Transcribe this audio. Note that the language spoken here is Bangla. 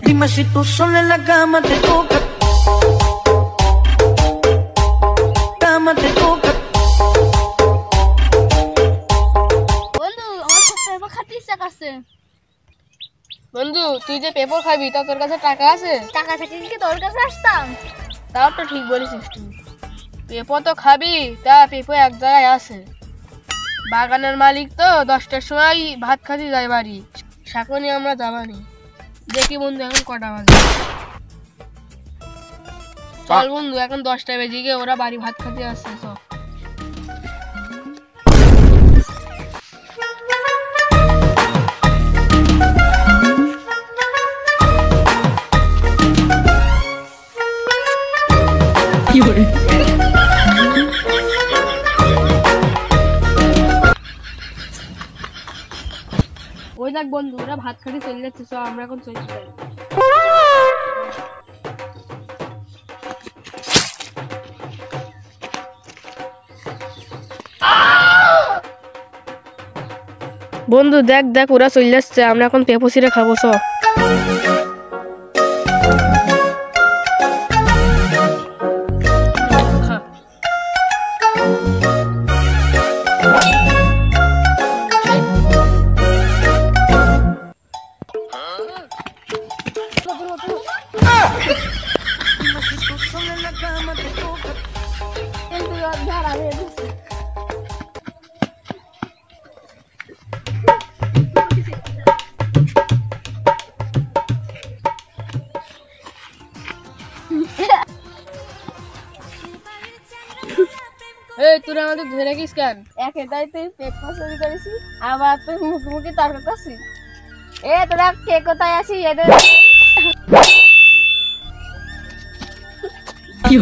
Dime si tú sola en la cama te toca. Cama te toca. বন্ধু আমার খুব পেপার খাতে ইচ্ছা করছে। বন্ধু তুই যে পেপার খাবি তা তোর কাছে টাকা আছে? টাকা থাকলে কি তোর কাছে আসতাম? তাও তো ঠিক বলেছিস তুই। পেপার তো খাবি, তা পেপার এক জায়গায় আছে। বাগানের মালিক তো 10টার সময় ভাত খাতে যায় বাড়ি, সাকনি আমরা যাবানি। দেখি বন্ধু এখন কটা বাজে। চল বন্ধু, এখন 10টা বেজে গিয়ে ওরা বাড়ি ভাত খাতে আসছে। চল ওই দেখ বন্ধু, ওরা ভাত খাতে চলে যাচ্ছে। চল আমরা এখন চলে যাই। বন্ধু দেখ দেখ ওরা চলে যাচ্ছে, আমরা এখন পেপসিরে খাবো। সব তোরা আমাদের ধরে রাখিস কেন? একেটাই তুই পেপার চুরি করেছিস, আবার তুই মুখোমুখি তর্ক করছিস। তোরা কে কোথায় আসি এদের কি